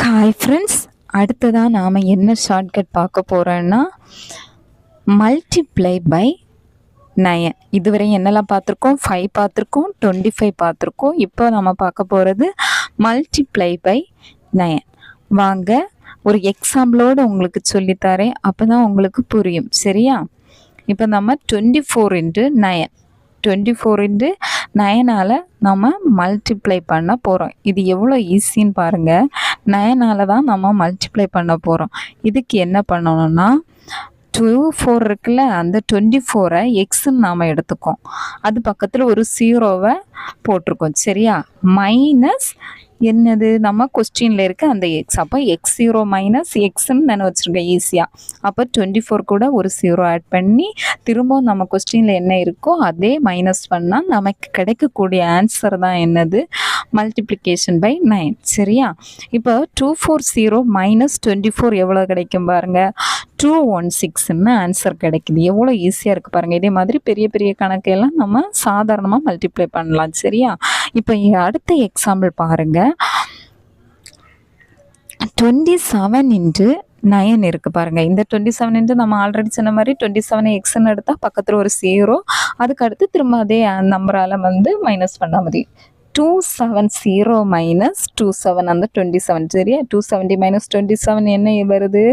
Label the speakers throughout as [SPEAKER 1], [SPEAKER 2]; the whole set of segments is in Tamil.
[SPEAKER 1] ஹாய் ஃப்ரெண்ட்ஸ், அடுத்ததாக நாம் என்ன ஷார்ட்கட் பார்க்க போகிறோன்னா மல்டிப்ளை பை 9. இதுவரை என்னெல்லாம் பார்த்துருக்கோம்? 5 பார்த்துருக்கோம், 25 பார்த்துருக்கோம். இப்போ நம்ம பார்க்க போகிறது மல்டிப்ளை பை 9. வாங்க ஒரு எக்ஸாம்பிளோடு உங்களுக்கு சொல்லித்தரேன், அப்போ தான் உங்களுக்கு புரியும். சரியா? இப்போ நம்ம 24 × 9 24 × 9ஆல் நம்ம மல்டிப்ளை பண்ண போகிறோம். இது எவ்வளோ ஈஸின்னு பாருங்கள். 9ஆல் தான் நம்ம மல்டிப்ளை பண்ண போகிறோம். இதுக்கு என்ன பண்ணணும்னா 24 இருக்குல்ல, அந்த 24ஐ எக்ஸ்ன்னு நாம் எடுத்துக்கோம். அது பக்கத்தில் ஒரு 0வை போட்டிருக்கோம். சரியா? மைனஸ் என்னது, நம்ம கொஸ்டினில் இருக்க அந்த எக்ஸ். அப்போ x0 மைனஸ் எக்ஸ்ன்னு நான் வச்சுருக்கேன் ஈஸியாக. அப்போ 24 கூட ஒரு 0 ஆட் பண்ணி திரும்பவும் நம்ம கொஸ்டினில் என்ன இருக்கோ அதே மைனஸ் பண்ணால் நமக்கு கிடைக்கக்கூடிய ஆன்சர் தான் என்னது, மல்டிப்ளிகேஷன் பை 9. சரியா? இப்போ 240 மைனஸ் 24 எவ்வளோ கிடைக்கும் பாருங்கள், 216ன்னு ஆன்சர் கிடைக்குது. எவ்வளோ ஈஸியாக இருக்குது பாருங்கள். இதே மாதிரி பெரிய பெரிய கணக்கெல்லாம் நம்ம சாதாரணமாக மல்டிப்ளை பண்ணலாம். சரியா? இப்போ அடுத்த எக்ஸாம்பிள் பாருங்கள். 27 × 9 இருக்குது பாருங்கள். இந்த 27 நம்ம ஆல்ரெடி சொன்ன மாதிரி 27 எக்ஸ்ன்னு எடுத்தால் பக்கத்தில் ஒரு 0, அதுக்கு அடுத்து திரும்ப அதே நம்பரால் மைனஸ் பண்ண மாதிரி 270 மைனஸ் 27 அந்த 27. சரியா? 270 மைனஸ் 27 என்ன வருது,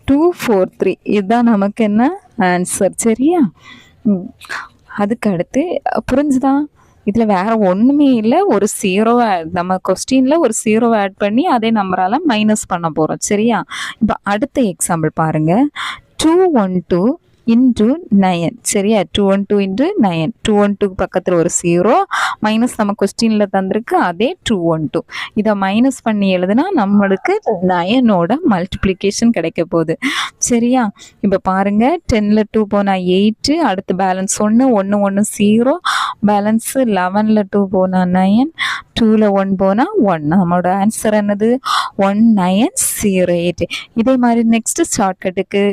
[SPEAKER 1] 243. இதுதான் நமக்கு என்ன ஆன்சர். சரியா? அதுக்கு அடுத்து புரிஞ்சுதான்? இதில் வேறு ஒன்றுமே இல்லை, ஒரு 0வை நம்ம கொஸ்டினில் ஒரு 0வை ஆட் பண்ணி அதே நம்பரால் மைனஸ் பண்ண போகிறோம். சரியா? இப்போ அடுத்த எக்ஸாம்பிள் பாருங்கள். 212 × 9. சரியா? 212 × 9. 212 பக்கத்தில் ஒரு 0 மைனஸ் நம்ம கொஸ்டினில் தந்திருக்கு, அதே 212. இதை மைனஸ் பண்ணி எழுதுனா நம்மளுக்கு 9ஓட மல்டிப்ளிகேஷன் கிடைக்க போகுது. சரியா? இப்போ பாருங்கள், 10ல் 2 போனால் 8, அடுத்து பேலன்ஸ் 1 1 0, பேலன்ஸு 11ல் 2 போனால் 9, 2ல் 1 போனால் 1. நம்மளோட ஆன்சர் என்னது, 1908. இதே மாதிரி நெக்ஸ்ட்டு ஷார்ட்கட்டுக்கு